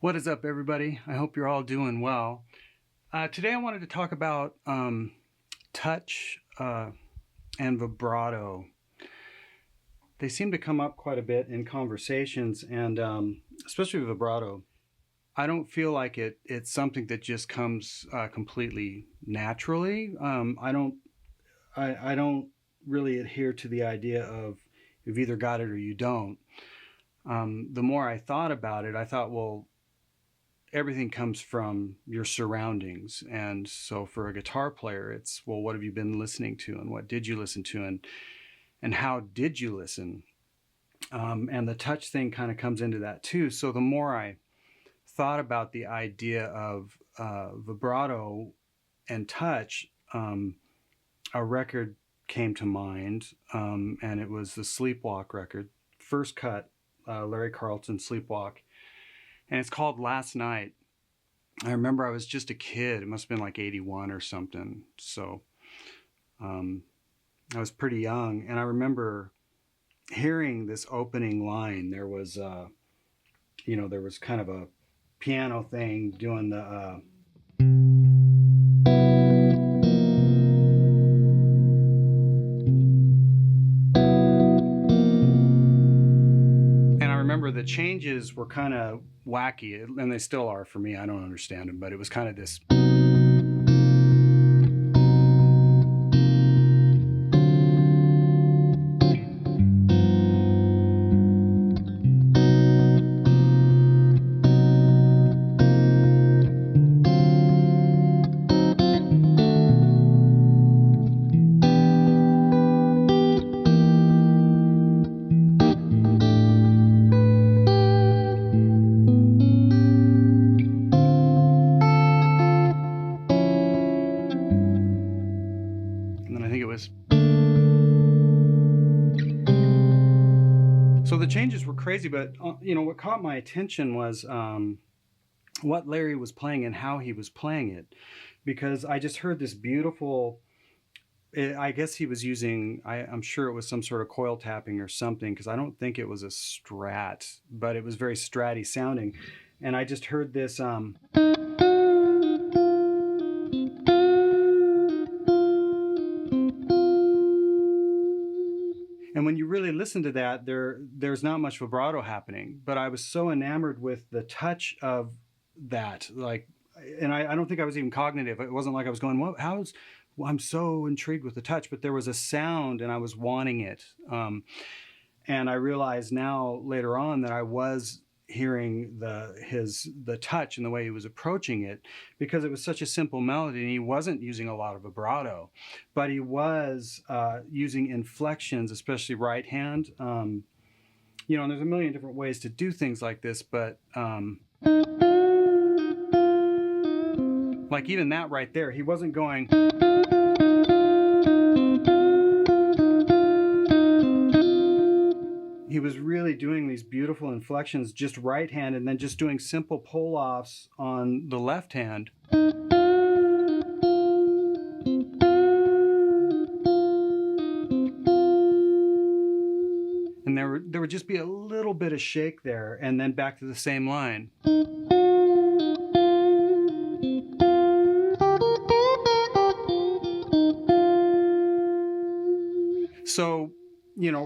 What is up, everybody? I hope you're all doing well. Today I wanted to talk about touch and vibrato. They seem to come up quite a bit in conversations, and especially vibrato. I don't feel like it's something that just comes completely naturally. I don't really adhere to the idea of you've either got it or you don't. The more I thought about it, I thought, well, everything comes from your surroundings. And so for a guitar player, it's, well, what have you been listening to, and what did you listen to, and how did you listen? And the touch thing kind of comes into that too. So the more I thought about the idea of vibrato and touch, a record came to mind, and it was the Sleepwalk record, first cut, Larry Carlton Sleepwalk. And it's called Last Night. I remember I was just a kid. It must have been like 81 or something. So I was pretty young. And I remember hearing this opening line. There was, there was kind of a piano thing doing the... the changes were kind of wacky, and they still are for me. I don't understand them, but it was kind of this. So the changes were crazy, but what caught my attention was what Larry was playing and how he was playing it, because I just heard this beautiful, I guess he was using, I'm sure it was some sort of coil tapping or something, because I don't think it was a Strat, but it was very Stratty sounding. And I just heard this... And when you really listen to that, there's not much vibrato happening. But I was so enamored with the touch of that, and I don't think I was even cognitive. It wasn't like I was going, well, I'm so intrigued with the touch, but there was a sound and I was wanting it. And I realized now later on that I was hearing the touch and the way he was approaching it, because it was such a simple melody and he wasn't using a lot of vibrato, but he was using inflections, especially right hand. And there's a million different ways to do things like this, but like even that right there, he wasn't going... He was really doing these beautiful inflections, just right hand, and then just doing simple pull-offs on the left hand. And there would just be a little bit of shake there, and then back to the same line. So,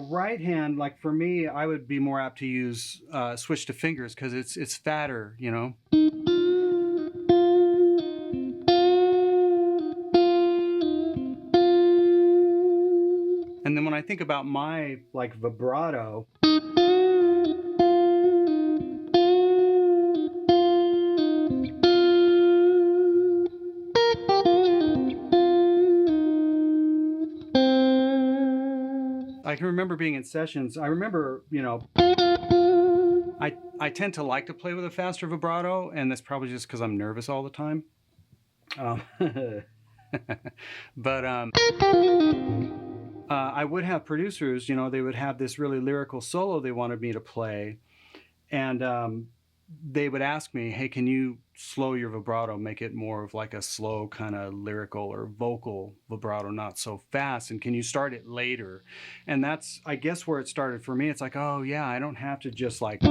right hand, like for me, I would be more apt to use switch to fingers, because it's fatter, And then when I think about my vibrato, I can remember being in sessions. I remember, I tend to like to play with a faster vibrato, and that's probably just because I'm nervous all the time. But I would have producers, they would have this really lyrical solo they wanted me to play, and they would ask me, hey, can you slow your vibrato, make it more of like a slow kind of lyrical or vocal vibrato, not so fast, and can you start it later? And that's, I guess, where it started for me. It's like, oh yeah, I don't have to just like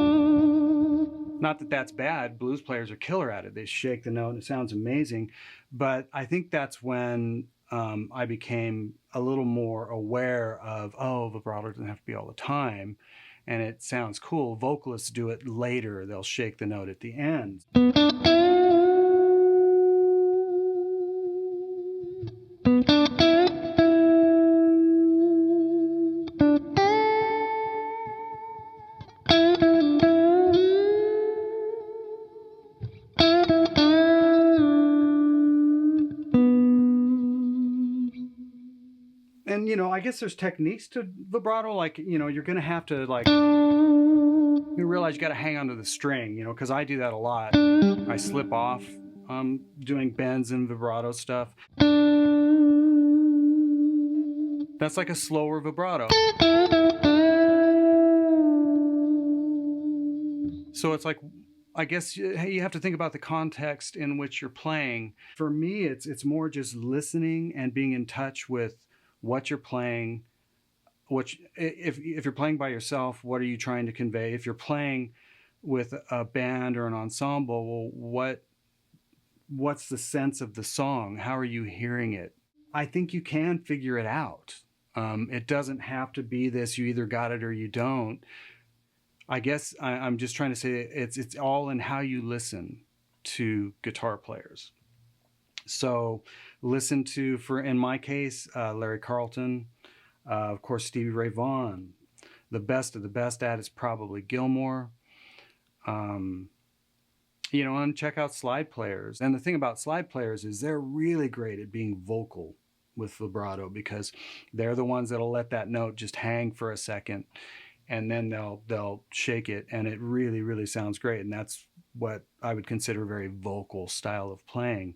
Not that that's bad. Blues players are killer at it. They shake the note and it sounds amazing. But I think that's when I became a little more aware of, oh, vibrato doesn't have to be all the time. And it sounds cool. Vocalists do it later. They'll shake the note at the end. And, you know, I guess there's techniques to vibrato, like, you know, you're going to have to, like, you realize you got to hang onto the string, you know, because I do that a lot. I slip off doing bends and vibrato stuff. That's like a slower vibrato. So it's like, I guess you have to think about the context in which you're playing. For me, it's more just listening and being in touch with what you're playing. If you're playing by yourself, what are you trying to convey? If you're playing with a band or an ensemble, well, what's the sense of the song? How are you hearing it? I think you can figure it out. It doesn't have to be this, you either got it or you don't. I guess I'm just trying to say it's all in how you listen to guitar players. So listen to, in my case, Larry Carlton, of course, Stevie Ray Vaughan. The best of the best at is probably Gilmore. You know, and check out slide players. And the thing about slide players is they're really great at being vocal with vibrato, because they're the ones that'll let that note just hang for a second, and then they'll shake it, and it really, really sounds great. And that's what I would consider a very vocal style of playing.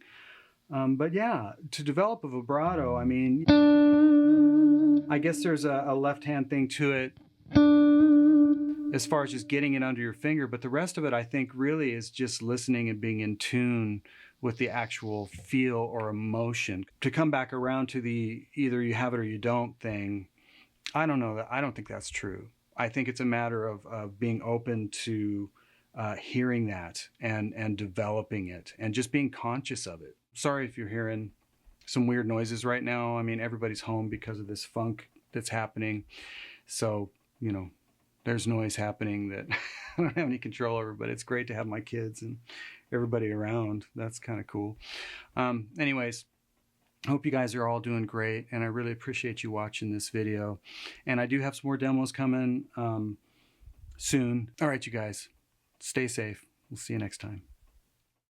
But yeah, to develop a vibrato, I mean, I guess there's a left-hand thing to it as far as just getting it under your finger, but the rest of it, I think, really is just listening and being in tune with the actual feel or emotion. To come back around to the either you have it or you don't thing, I don't know. I don't think that's true. I think it's a matter of being open to hearing that and developing it and just being conscious of it. Sorry if you're hearing some weird noises right now. I mean, everybody's home because of this funk that's happening. So, you know, there's noise happening that I don't have any control over, but it's great to have my kids and everybody around. That's kind of cool. Anyways, I hope you guys are all doing great, and I really appreciate you watching this video. And I do have some more demos coming soon. All right, you guys, stay safe. We'll see you next time.